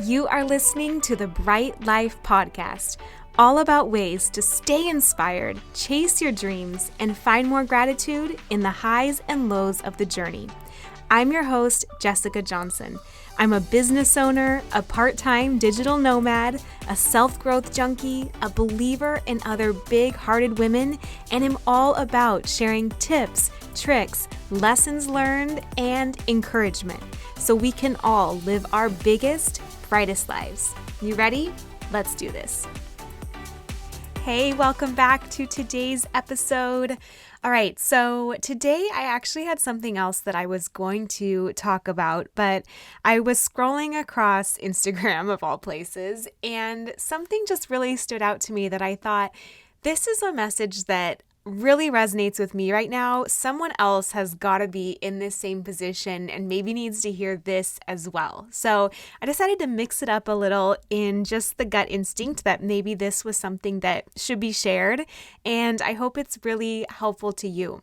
You are listening to the Bright Life Podcast, all about ways to stay inspired, chase your dreams, and find more gratitude in the highs and lows of the journey. I'm your host, Jessica Johnson. I'm a business owner, a part-time digital nomad, a self-growth junkie, a believer in other big-hearted women, and am all about sharing tips, tricks, lessons learned, and encouragement so we can all live our biggest, brightest lives. You ready? Let's do this. Hey, welcome back to today's episode. All right, so today I actually had something else that I was going to talk about, but I was scrolling across Instagram of all places, and something just really stood out to me that I thought, this is a message that really resonates with me right now. Someone else has got to be in this same position and maybe needs to hear this as well. So I decided to mix it up a little in just the gut instinct that maybe this was something that should be shared, and I hope it's really helpful to you.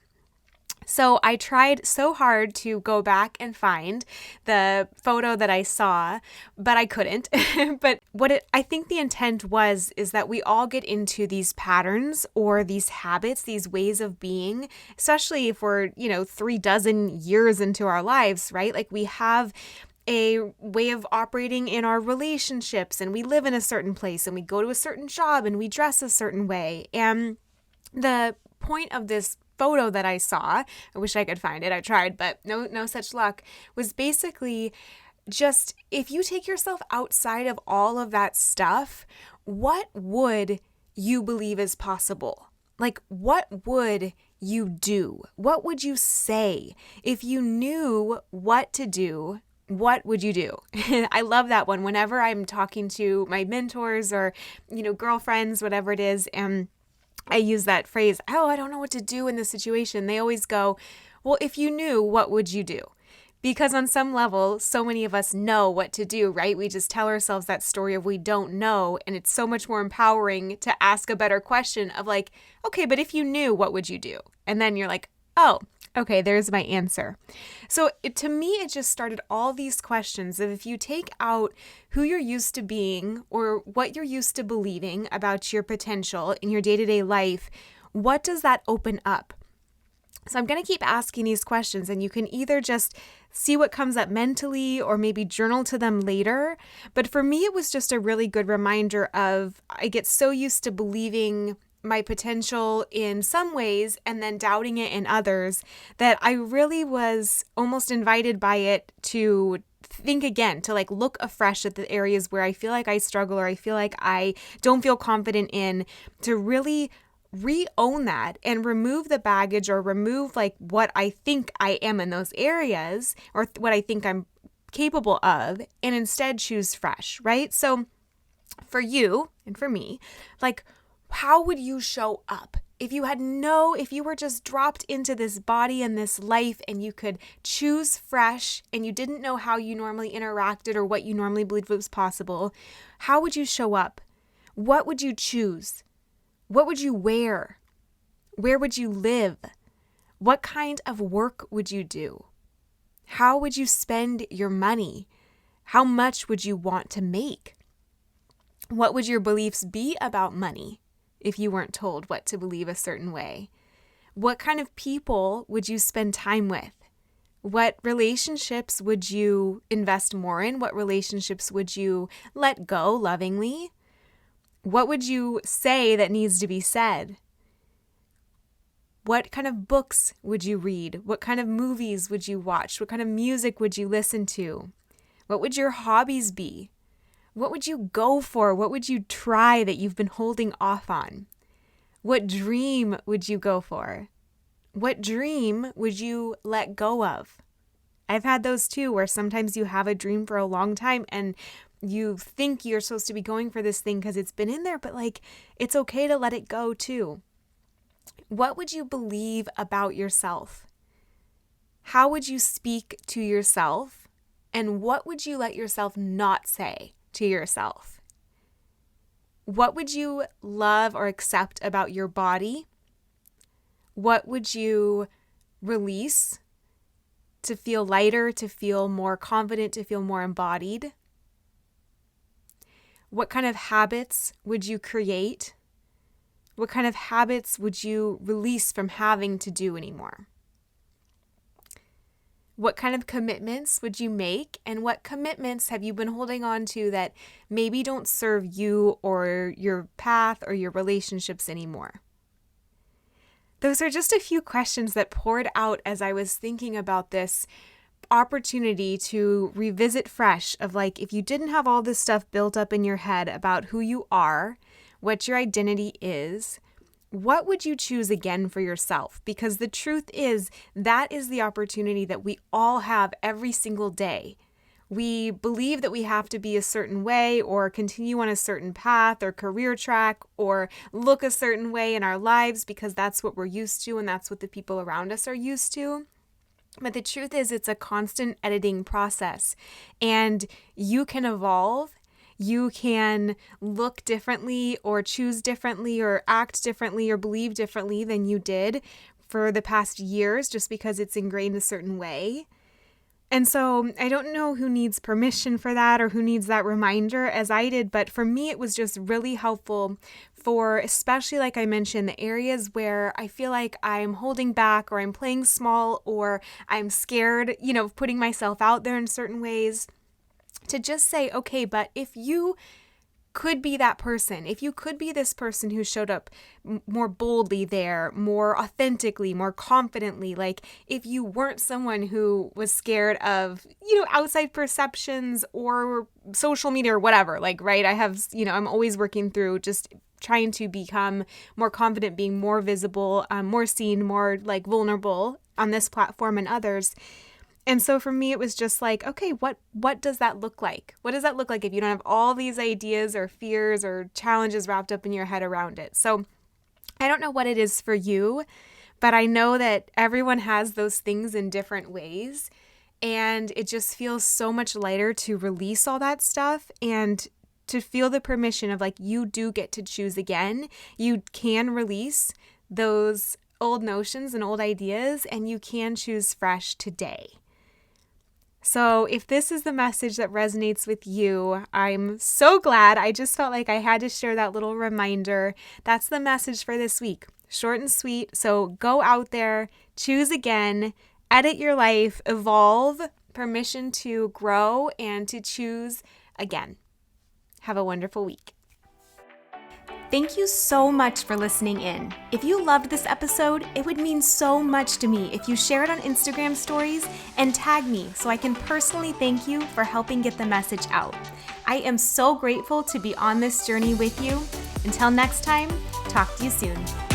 So I tried so hard to go back and find the photo that I saw, but I couldn't. But I think the intent is that we all get into these patterns or these habits, these ways of being, especially if we're, 36 years into our lives, right? Like we have a way of operating in our relationships, and we live in a certain place, and we go to a certain job, and we dress a certain way. And the point of this photo that I saw, I wish I could find it, I tried, but no such luck, was basically just, if you take yourself outside of all of that stuff, what would you believe is possible? Like, what would you do? What would you say? If you knew what to do, what would you do? I love that one. Whenever I'm talking to my mentors or, girlfriends, whatever it is, and I use that phrase, I don't know what to do in this situation. They always go, well, if you knew, what would you do? Because on some level, so many of us know what to do, right? We just tell ourselves that story of we don't know. And it's so much more empowering to ask a better question of like, okay, but if you knew, what would you do? And then you're like, oh, okay, there's my answer. So to me, it just started all these questions of if you take out who you're used to being or what you're used to believing about your potential in your day-to-day life, what does that open up? So I'm going to keep asking these questions, and you can either just see what comes up mentally or maybe journal to them later. But for me, it was just a really good reminder of I get so used to believing my potential in some ways and then doubting it in others that I really was almost invited by it to think again, to like look afresh at the areas where I feel like I struggle or I feel like I don't feel confident in, to really re-own that and remove the baggage or remove like what I think I am in those areas or what I think I'm capable of, and instead choose fresh, right? So for you and for me, like, how would you show up if you were just dropped into this body and this life and you could choose fresh and you didn't know how you normally interacted or what you normally believed was possible? How would you show up? What would you choose? What would you wear? Where would you live? What kind of work would you do? How would you spend your money? How much would you want to make? What would your beliefs be about money if you weren't told what to believe a certain way? What kind of people would you spend time with? What relationships would you invest more in? What relationships would you let go lovingly? What would you say that needs to be said? What kind of books would you read? What kind of movies would you watch? What kind of music would you listen to? What would your hobbies be? What would you go for? What would you try that you've been holding off on? What dream would you go for? What dream would you let go of? I've had those too, where sometimes you have a dream for a long time and you think you're supposed to be going for this thing because it's been in there, but like, it's okay to let it go too. What would you believe about yourself? How would you speak to yourself? And what would you let yourself not say to yourself? What would you love or accept about your body? What would you release to feel lighter, to feel more confident, to feel more embodied? What kind of habits would you create? What kind of habits would you release from having to do anymore? What kind of commitments would you make, and what commitments have you been holding on to that maybe don't serve you or your path or your relationships anymore? Those are just a few questions that poured out as I was thinking about this opportunity to revisit fresh of like, if you didn't have all this stuff built up in your head about who you are, what your identity is, what would you choose again for yourself? Because the truth is, that is the opportunity that we all have every single day. We believe that we have to be a certain way or continue on a certain path or career track or look a certain way in our lives because that's what we're used to and that's what the people around us are used to. But the truth is, it's a constant editing process, and you can evolve. You can look differently or choose differently or act differently or believe differently than you did for the past years just because it's ingrained a certain way. And so I don't know who needs permission for that or who needs that reminder as I did, but for me, it was just really helpful for, especially like I mentioned, the areas where I feel like I'm holding back or I'm playing small or I'm scared, of putting myself out there in certain ways. To just say, okay, but if you could be that person, if you could be this person who showed up more boldly there, more authentically, more confidently, like if you weren't someone who was scared of, outside perceptions or social media or whatever, right? I have, I'm always working through just trying to become more confident, being more visible, more seen, more like vulnerable on this platform and others. And so for me, it was just like, okay, what does that look like? What does that look like if you don't have all these ideas or fears or challenges wrapped up in your head around it? So I don't know what it is for you, but I know that everyone has those things in different ways. And it just feels so much lighter to release all that stuff and to feel the permission of like, you do get to choose again. You can release those old notions and old ideas, and you can choose fresh today. So if this is the message that resonates with you, I'm so glad. I just felt like I had to share that little reminder. That's the message for this week. Short and sweet. So go out there, choose again, edit your life, evolve, permission to grow and to choose again. Have a wonderful week. Thank you so much for listening in. If you loved this episode, it would mean so much to me if you share it on Instagram stories and tag me so I can personally thank you for helping get the message out. I am so grateful to be on this journey with you. Until next time, talk to you soon.